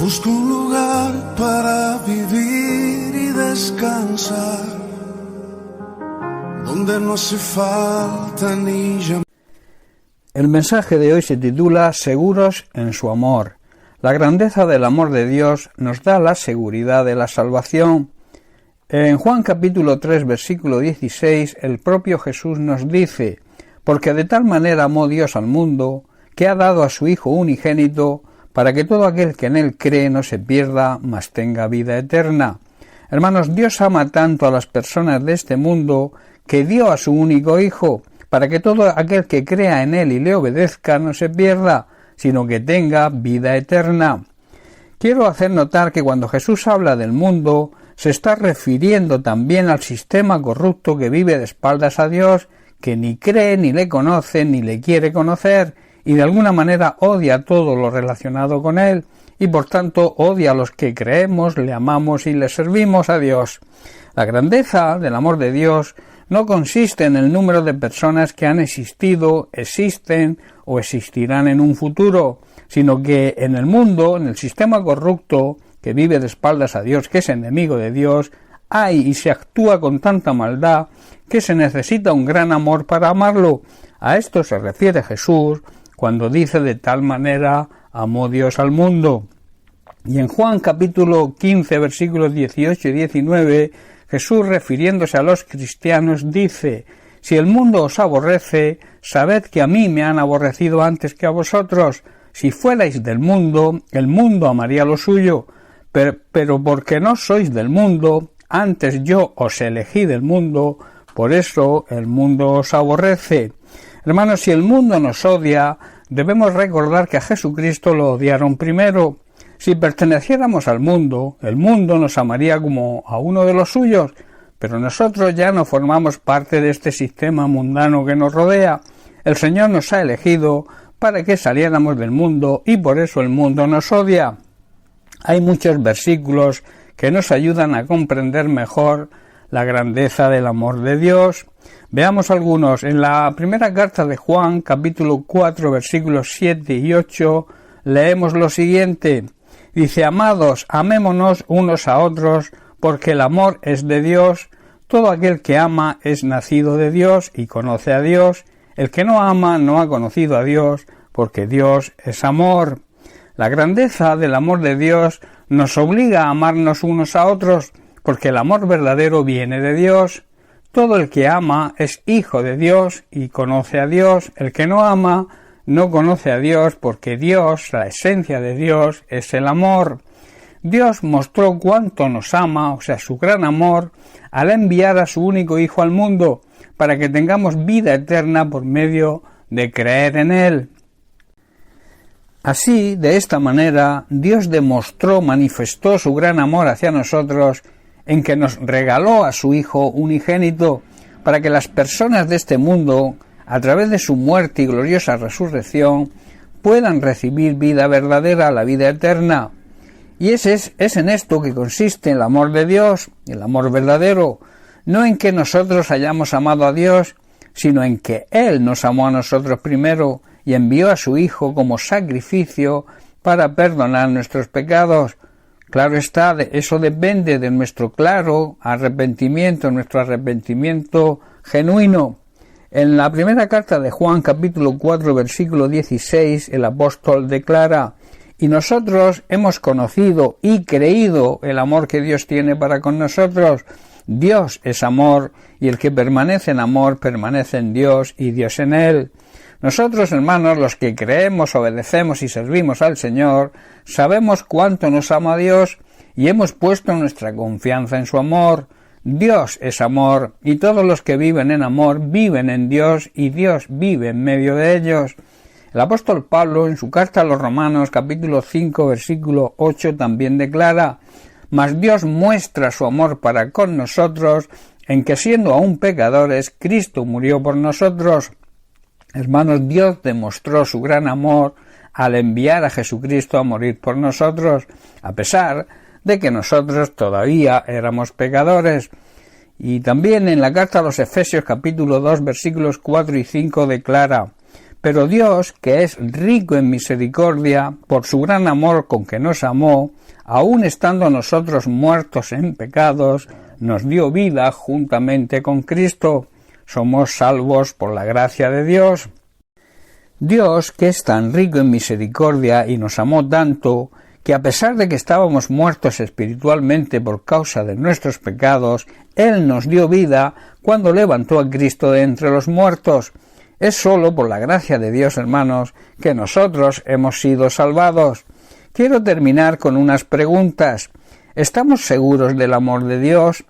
Busco un lugar para vivir y descansar, donde no hace falta ni llamar. El mensaje de hoy se titula Seguros en su amor. La grandeza del amor de Dios nos da la seguridad de la salvación. En Juan capítulo 3, versículo 16, el propio Jesús nos dice: porque de tal manera amó Dios al mundo, que ha dado a su Hijo unigénito, para que todo aquel que en él cree no se pierda, mas tenga vida eterna. Hermanos, Dios ama tanto a las personas de este mundo, que dio a su único Hijo, para que todo aquel que crea en él y le obedezca no se pierda, sino que tenga vida eterna. Quiero hacer notar que cuando Jesús habla del mundo, se está refiriendo también al sistema corrupto que vive de espaldas a Dios, que ni cree, ni le conoce, ni le quiere conocer, y de alguna manera odia todo lo relacionado con él, y por tanto odia a los que creemos, le amamos y le servimos a Dios. La grandeza del amor de Dios no consiste en el número de personas que han existido, existen o existirán en un futuro, sino que en el mundo, en el sistema corrupto que vive de espaldas a Dios, que es enemigo de Dios, hay y se actúa con tanta maldad que se necesita un gran amor para amarlo. A esto se refiere Jesús cuando dice: de tal manera amó Dios al mundo. Y en Juan capítulo 15, versículos 18 y 19, Jesús, refiriéndose a los cristianos, dice: si el mundo os aborrece, sabed que a mí me han aborrecido antes que a vosotros. Si fuerais del mundo, el mundo amaría lo suyo, pero porque no sois del mundo, antes yo os elegí del mundo, por eso el mundo os aborrece. Hermanos, si el mundo nos odia, debemos recordar que a Jesucristo lo odiaron primero. Si perteneciéramos al mundo, el mundo nos amaría como a uno de los suyos, pero nosotros ya no formamos parte de este sistema mundano que nos rodea. El Señor nos ha elegido para que saliéramos del mundo y por eso el mundo nos odia. Hay muchos versículos que nos ayudan a comprender mejor la grandeza del amor de Dios. Veamos algunos. En la primera carta de Juan, capítulo 4, versículos 7 y 8, leemos lo siguiente. Dice: amados, amémonos unos a otros, porque el amor es de Dios. Todo aquel que ama es nacido de Dios y conoce a Dios. El que no ama no ha conocido a Dios, porque Dios es amor. La grandeza del amor de Dios nos obliga a amarnos unos a otros, porque el amor verdadero viene de Dios. Todo el que ama es hijo de Dios y conoce a Dios. El que no ama no conoce a Dios, porque Dios, la esencia de Dios, es el amor. Dios mostró cuánto nos ama, o sea, su gran amor, al enviar a su único Hijo al mundo, para que tengamos vida eterna por medio de creer en Él. Así, de esta manera, Dios manifestó su gran amor hacia nosotros, en que nos regaló a su Hijo unigénito, para que las personas de este mundo, a través de su muerte y gloriosa resurrección, puedan recibir vida verdadera, la vida eterna. Y es en esto que consiste el amor de Dios, el amor verdadero, no en que nosotros hayamos amado a Dios, sino en que Él nos amó a nosotros primero y envió a su Hijo como sacrificio para perdonar nuestros pecados. Claro está, eso depende de nuestro claro arrepentimiento, nuestro arrepentimiento genuino. En la primera carta de Juan, capítulo 4, versículo 16, el apóstol declara: y nosotros hemos conocido y creído el amor que Dios tiene para con nosotros. Dios es amor, y el que permanece en amor permanece en Dios y Dios en él. Nosotros, hermanos, los que creemos, obedecemos y servimos al Señor, sabemos cuánto nos ama Dios y hemos puesto nuestra confianza en su amor. Dios es amor, y todos los que viven en amor viven en Dios y Dios vive en medio de ellos. El apóstol Pablo, en su carta a los Romanos, capítulo 5, versículo 8, también declara: mas Dios muestra su amor para con nosotros, en que siendo aún pecadores, Cristo murió por nosotros. Hermanos, Dios demostró su gran amor al enviar a Jesucristo a morir por nosotros, a pesar de que nosotros todavía éramos pecadores. Y también en la carta a los Efesios, capítulo 2, versículos 4 y 5, declara: Pero Dios, que es rico en misericordia, por su gran amor con que nos amó, aun estando nosotros muertos en pecados, nos dio vida juntamente con Cristo. Somos salvos por la gracia de Dios. Dios, que es tan rico en misericordia y nos amó tanto, que a pesar de que estábamos muertos espiritualmente por causa de nuestros pecados, Él nos dio vida cuando levantó a Cristo de entre los muertos. Es sólo por la gracia de Dios, hermanos, que nosotros hemos sido salvados. Quiero terminar con unas preguntas. ¿Estamos seguros del amor de Dios?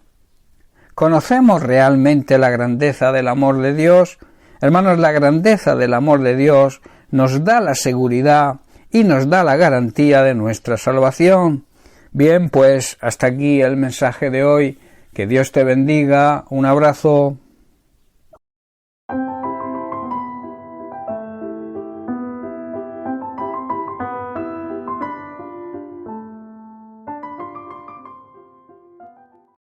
¿Conocemos realmente la grandeza del amor de Dios? Hermanos, la grandeza del amor de Dios nos da la seguridad y nos da la garantía de nuestra salvación. Bien, pues hasta aquí el mensaje de hoy. Que Dios te bendiga. Un abrazo.